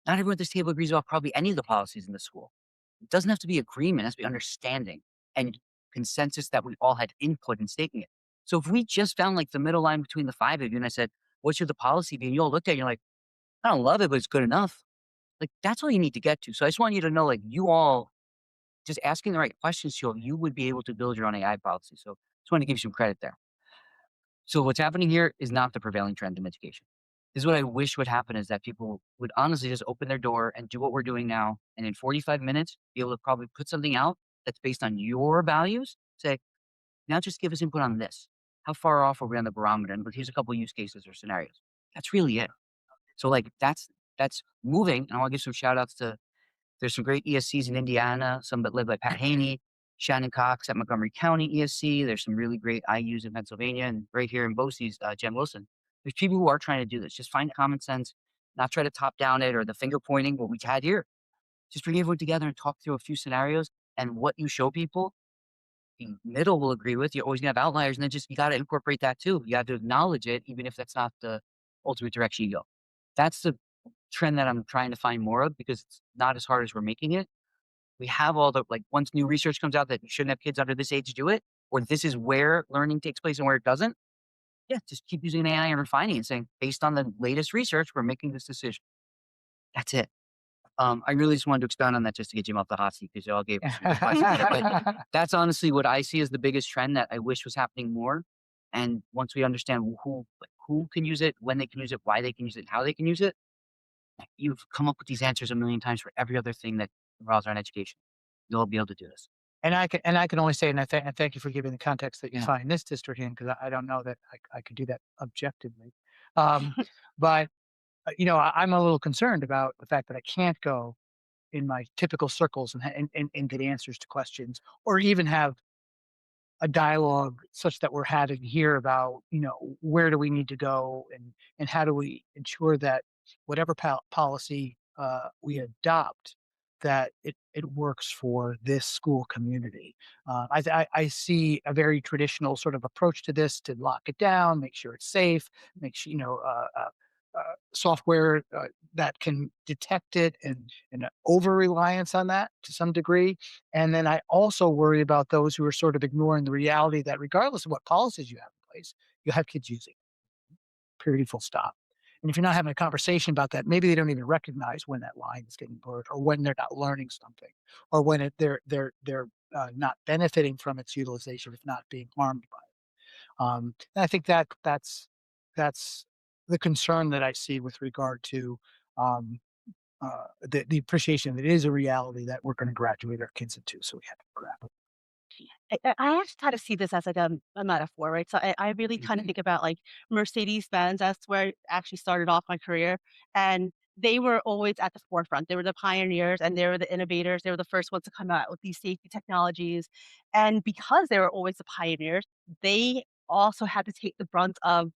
Not everyone at this table agrees about probably any of the policies in the school. It doesn't have to be agreement, it has to be understanding and consensus that we all had input in stating it. So if we just found like the middle line between the five of you and I said, what should the policy be? And you all looked at it and you're like, I don't love it, but it's good enough. Like that's all you need to get to. So I just want you to know, like you all just asking the right questions, so you would be able to build your own AI policy. So just want to give you some credit there. So what's happening here is not the prevailing trend in education. This is what I wish would happen is that people would honestly just open their door and do what we're doing now. And in 45 minutes, be able to probably put something out that's based on your values. Say, now just give us input on this. How far off are we on the barometer? And here's a couple of use cases or scenarios. That's really it. So like that's moving. And I want to give some shout outs to there's some great ESCs in Indiana, some that led by Pat Haney, Shannon Cox at Montgomery County ESC. There's some really great IUs in Pennsylvania and right here in BOCES, Jen Wilson. There's people who are trying to do this. Just find common sense, not try to top down it or the finger pointing, what we had here. Just bring everyone together and talk through a few scenarios and what you show people, the middle will agree with. You're always gonna have outliers, and then just you gotta incorporate that too. You have to acknowledge it, even if that's not the ultimate direction you go. That's the trend that I'm trying to find more of because it's not as hard as we're making it. We have all the like once new research comes out that you shouldn't have kids under this age do it, or this is where learning takes place and where it doesn't. Yeah, just keep using AI and refining and saying, based on the latest research, we're making this decision. That's it. I really just wanted to expound on that just to get Jim off the hot seat because y'all gave us some good questions. But that's honestly what I see as the biggest trend that I wish was happening more. And once we understand who can use it, when they can use it, why they can use it, and how they can use it, you've come up with these answers a million times for every other thing that revolves around education. You'll be able to do this. And I can only say, and I thank you for giving the context that you Yeah. find this district in, because I don't know that I could do that objectively. But I'm a little concerned about the fact that I can't go in my typical circles and get answers to questions, or even have a dialogue such that we're having here about where do we need to go, and how do we ensure that whatever policy we adopt, that it works for this school community. I see a very traditional sort of approach to this, to lock it down, make sure it's safe, make sure software that can detect it, and over reliance on that to some degree. And then I also worry about those who are sort of ignoring the reality that regardless of what policies you have in place, you have kids using it, period, full stop. And if you're not having a conversation about that, maybe they don't even recognize when that line is getting blurred, or when they're not learning something, or when they're not benefiting from its utilization, if not being harmed by it. And I think that's the concern that I see with regard to um, the appreciation that it is a reality that we're going to graduate our kids into. So we have to grab it. I actually kind of see this as like a metaphor, right? So I really kind of think about like Mercedes Benz. That's where I actually started off my career. And they were always at the forefront. They were the pioneers and they were the innovators. They were the first ones to come out with these safety technologies. And because they were always the pioneers, they also had to take the brunt of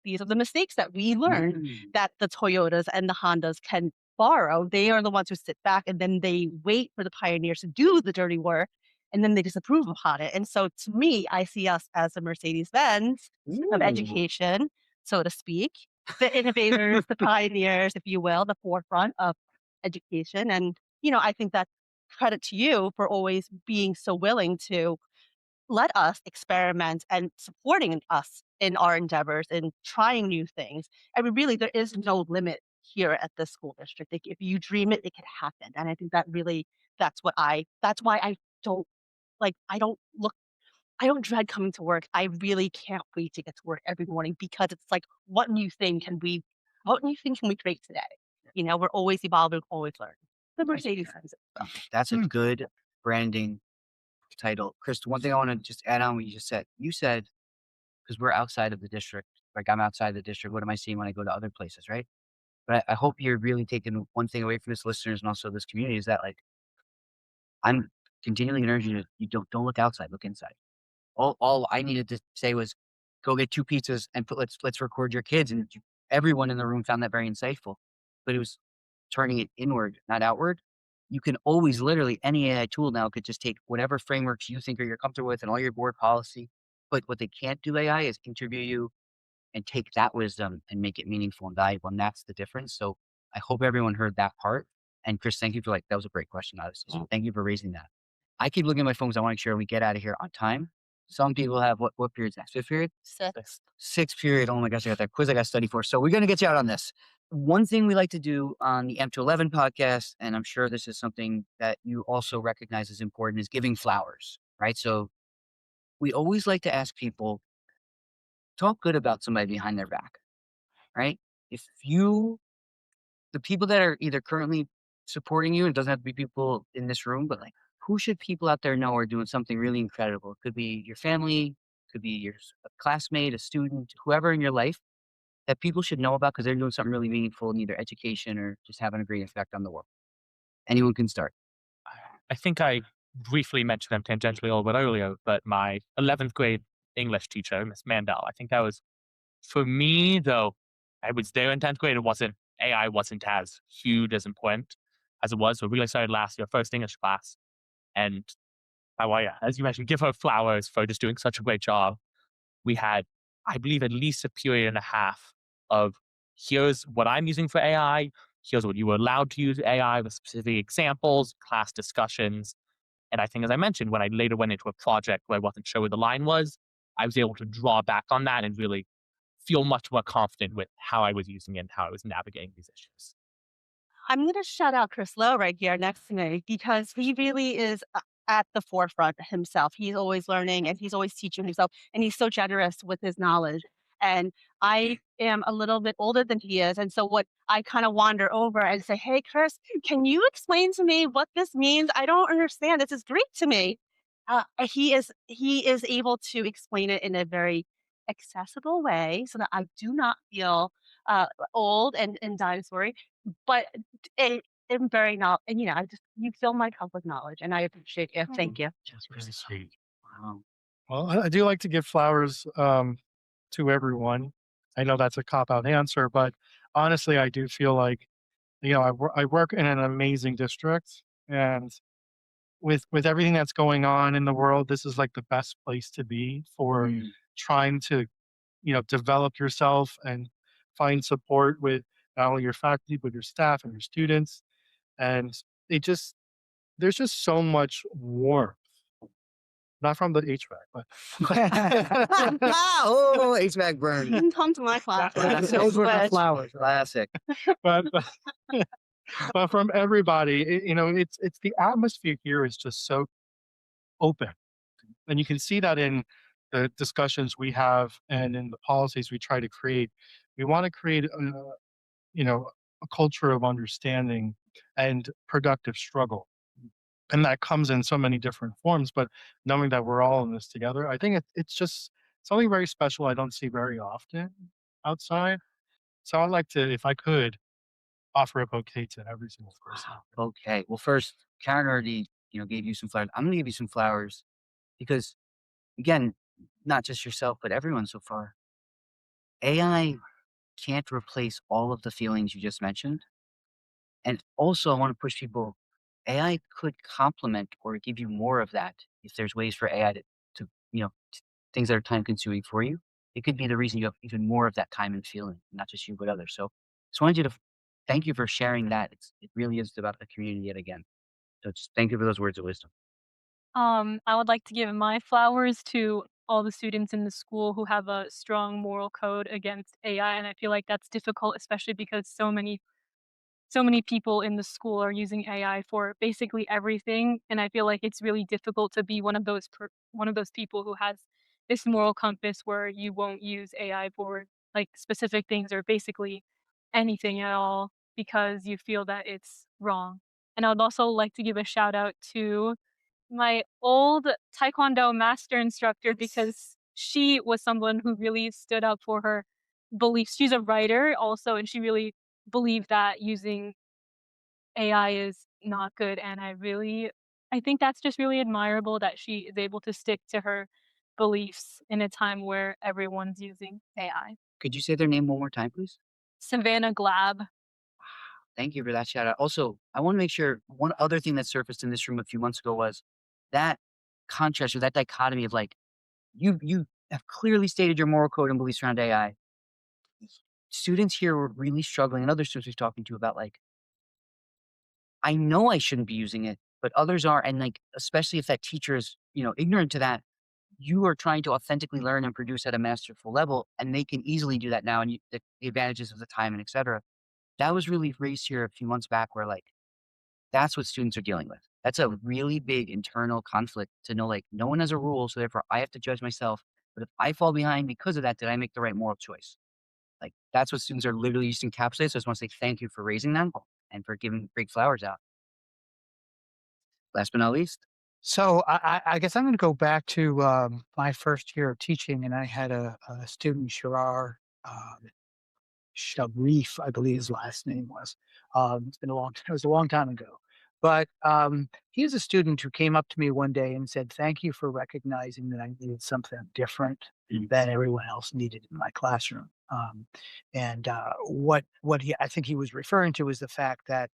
these are the mistakes that we learned that the Toyotas and the Hondas can borrow. They are the ones who sit back and then they wait for the pioneers to do the dirty work and then they disapprove upon it. And so to me, I see us as the Mercedes Benz of education, so to speak, the innovators, the pioneers, if you will, the forefront of education. And, you know, I think that credit to you for always being so willing to let us experiment and supporting us in our endeavors and trying new things. I mean, really, there is no limit here at the school district. Like, if you dream it, it could happen. And I think that really, that's why I don't I don't I don't dread coming to work. I really can't wait to get to work every morning because it's like, what new thing can we create today? You know, we're always evolving, always learning. The Mercedes Benz. That's a Mm. good branding title. Chris, one thing I want to just add on what you said, because we're outside of the district, like I'm outside the district. What am I seeing when I go to other places, right? But I hope you're really taking one thing away from this listeners and also this community is that like I'm continually encouraging you don't look outside, look inside. All I needed to say was go get 2 pizzas and let's record your kids. And everyone in the room found that very insightful. But it was turning it inward, not outward. You can always literally any AI tool now could just take whatever frameworks you think or you're comfortable with and all your board policy. But what they can't do AI is interview you and take that wisdom and make it meaningful and valuable. And that's the difference. So I hope everyone heard that part. And Chris, thank you for that was a great question, obviously. So thank you for raising that. I keep looking at my phones. I want to make sure we get out of here on time. Some people have what period is next? 5th period? Sixth period. Oh my gosh, I got that quiz I got to study for. So we're going to get you out on this. One thing we like to do on the M211 podcast, and I'm sure this is something that you also recognize as important, is giving flowers, right? So we always like to ask people, talk good about somebody behind their back, right? If you, the people that are either currently supporting you, it doesn't have to be people in this room, but like, who should people out there know are doing something really incredible? It could be your family, could be a classmate, a student, whoever in your life that people should know about because they're doing something really meaningful in either education or just having a great effect on the world. Anyone can start. I think I briefly mentioned them tangentially a little bit earlier, but my 11th grade English teacher, Miss Mandel, I think that was for me, though I was there in 10th grade, AI wasn't as huge as important as it was. So really started last year, first English class. And yeah, as you mentioned, give her flowers for just doing such a great job. We had, I believe, at least a period and a half of here's what I'm using for AI, here's what you were allowed to use AI with specific examples, class discussions. And I think, as I mentioned, when I later went into a project where I wasn't sure where the line was, I was able to draw back on that and really feel much more confident with how I was using it and how I was navigating these issues. I'm going to shout out Chris Lowe right here next to me because he really is at the forefront himself. He's always learning and he's always teaching himself, and he's so generous with his knowledge. And I am a little bit older than he is. And so what I kind of wander over and say, hey, Chris, can you explain to me what this means? I don't understand. This is Greek to me. He is able to explain it in a very accessible way so that I do not feel old and dinosaur, but and and very know and, you know, I just you fill my cup with knowledge, and I appreciate you. Thank you. That's really sweet. Wow. Well, I do like to give flowers to everyone. I know that's a cop out answer, but honestly, I do feel like I work in an amazing district, and with everything that's going on in the world, this is like the best place to be for trying to develop yourself and find support with not only your faculty but your staff and your students. And it just there's just so much warmth, not from the HVAC, but Oh, HVAC burn. You can come to my class. Those were the flowers. Classic. but but from everybody. It's the atmosphere here is just so open, and you can see that in the discussions we have and in the policies we try to create. We want to create a culture of understanding and productive struggle, and that comes in so many different forms. But knowing that we're all in this together, I think it's just something very special I don't see very often outside. So I'd like to, if I could, offer a bouquet to every single person. Okay. Well, first, Karen already, gave you some flowers. I'm gonna give you some flowers because, again, not just yourself, but everyone so far. AI can't replace all of the feelings you just mentioned. And also, I want to push people. AI could complement or give you more of that if there's ways for AI to things that are time consuming for you. It could be the reason you have even more of that time and feeling, not just you, but others. So, just wanted you to thank you for sharing that. It really is about the community yet again. So just thank you for those words of wisdom. I would like to give my flowers to all the students in the school who have a strong moral code against AI, and I feel like that's difficult, especially because so many people in the school are using AI for basically everything, and I feel like it's really difficult to be one of those people who has this moral compass where you won't use AI for, like, specific things or basically anything at all because you feel that it's wrong. And I would also like to give a shout out to my old taekwondo master instructor because she was someone who really stood up for her beliefs. She's a writer also, and she really believed that using AI is not good, and I think that's just really admirable that she is able to stick to her beliefs in a time where everyone's using AI. Could you say their name one more time, please? Savannah Glab. Thank you for that shout out. Also, I want to make sure one other thing that surfaced in this room a few months ago was that contrast or that dichotomy of like you have clearly stated your moral code and beliefs around AI. Students here were really struggling, and other students we're talking to about like, I know I shouldn't be using it, but others are, and like especially if that teacher is ignorant to that, you are trying to authentically learn and produce at a masterful level, and they can easily do that now, and the advantages of the time and etc. That was really raised here a few months back, where like that's what students are dealing with. That's a really big internal conflict to know, like, no one has a rule, so therefore I have to judge myself. But if I fall behind because of that, did I make the right moral choice? Like, that's what students are literally used to encapsulate. So I just want to say thank you for raising them and for giving great flowers out. Last but not least, So I guess I'm going to go back to my first year of teaching, and I had a student, Shirar. Sharif, I believe his last name was. It's been a long it was a long time ago. But he was a student who came up to me one day and said, "Thank you for recognizing that I needed something different than everyone else needed in my classroom." And what he I think he was referring to was the fact that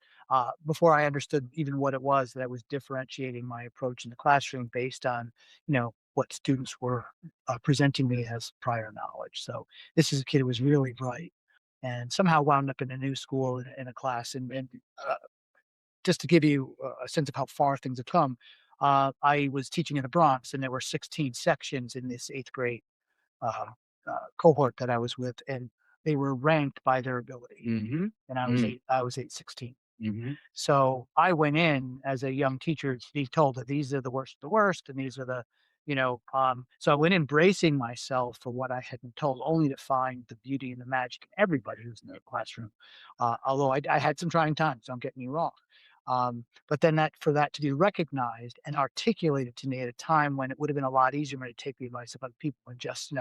before I understood even what it was, that I was differentiating my approach in the classroom based on what students were presenting me as prior knowledge. So this is a kid who was really bright and somehow wound up in a new school in a class. And just to give you a sense of how far things have come, I was teaching in the Bronx, and there were 16 sections in this eighth grade uh, cohort that I was with, and they were ranked by their ability. mm-hmm, And I was 816. mm-hmm, So I went in as a young teacher to be told that these are the worst, and these are so I went in bracing myself for what I had been told, only to find the beauty and the magic in everybody who's in the classroom. Although I had some trying times, don't get me wrong. But then for that to be recognized and articulated to me at a time when it would have been a lot easier for me to take the advice of other people and just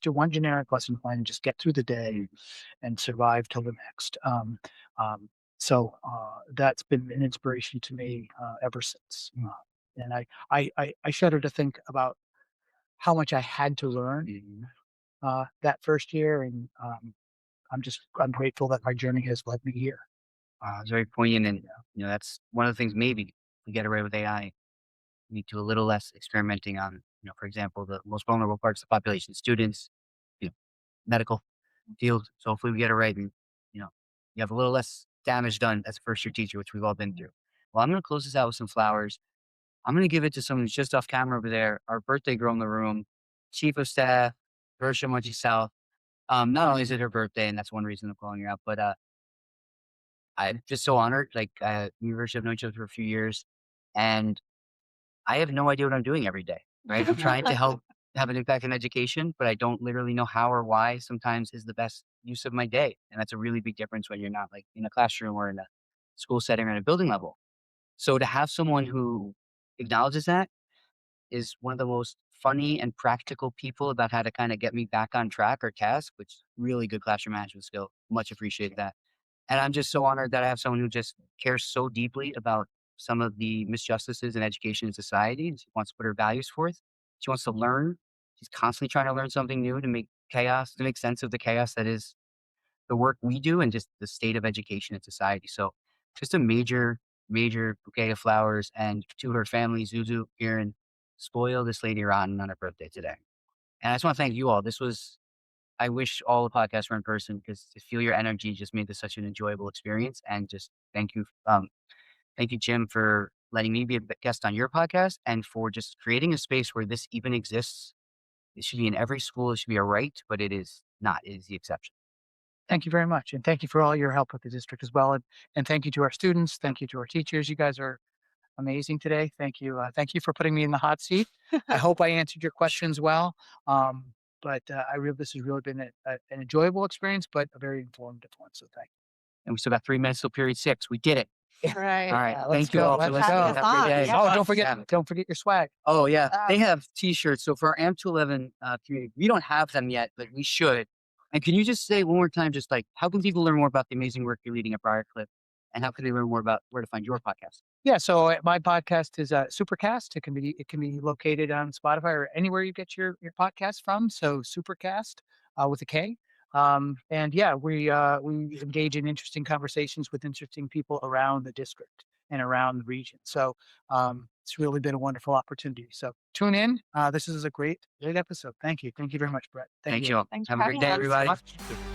do one generic lesson plan and just get through the day and survive till the next. That's been an inspiration to me ever since. And I shudder to think about how much I had to learn mm-hmm. that first year, and I'm grateful that my journey has led me here. It's very poignant, and that's one of the things. Maybe we get away with AI, we need to do a little less experimenting on, for example, the most vulnerable parts of the population, students, you know, medical field. So hopefully we get it right, and you know, you have a little less damage done as a first year teacher, which we've all been through. Well, I'm going to close this out with some flowers. I'm going to give it to someone who's just off camera over there, our birthday girl in the room, chief of staff, Versha Munchie South. Not only is it her birthday, and that's one reason I'm calling her out, but I'm just so honored. Like, me and Versha have known each other for a few years, and I have no idea what I'm doing every day, right? I'm trying to help have an impact in education, but I don't literally know how or why sometimes is the best use of my day. And that's a really big difference when you're not like in a classroom or in a school setting or in a building level. So to have someone who acknowledges that is one of the most funny and practical people about how to kind of get me back on track or task, which is really good classroom management skill. Much appreciate that. And I'm just so honored that I have someone who just cares so deeply about some of the misjustices in education and society. And she wants to put her values forth. She wants to learn. She's constantly trying to learn something new to make sense of the chaos that is the work we do and just the state of education and society. So just a major, major bouquet of flowers, and to her family, Zuzu, Kieran, spoil this lady rotten on her birthday today. And I just want to thank you all. This was I wish all the podcasts were in person because to feel your energy just made this such an enjoyable experience. And just thank you, Jim, for letting me be a guest on your podcast and for just creating a space where this even exists. It should be in every school. It should be a right, but it is not. It is the exception. Thank you very much. And thank you for all your help with the district as well. And thank you to our students. Thank you to our teachers. You guys are amazing today. Thank you. Thank you for putting me in the hot seat. I hope I answered your questions well. This has really been an enjoyable experience, but a very informative one. So thank And we still got 3 minutes till period 6. We did it. Right. All right. let's Thank you go, all for let's listening. go. Have a great day. you. Oh, don't forget your swag. Oh, yeah. They Um, have T-shirts. So for our AMP211 community, we don't have them yet, but we should. And can you just say one more time, just like, how can people learn more about the amazing work you're leading at Briarcliff? And how can they learn more about where to find your podcast? Yeah, so my podcast is Superkast. It can be located on Spotify or anywhere you get your podcast from. So Superkast with a K. And yeah, we engage in interesting conversations with interesting people around the district and around the region. So it's really been a wonderful opportunity. So tune in. This is a great episode. Thank you very much, Brett. Thank you all. Thanks Have for a great having day, us. everybody.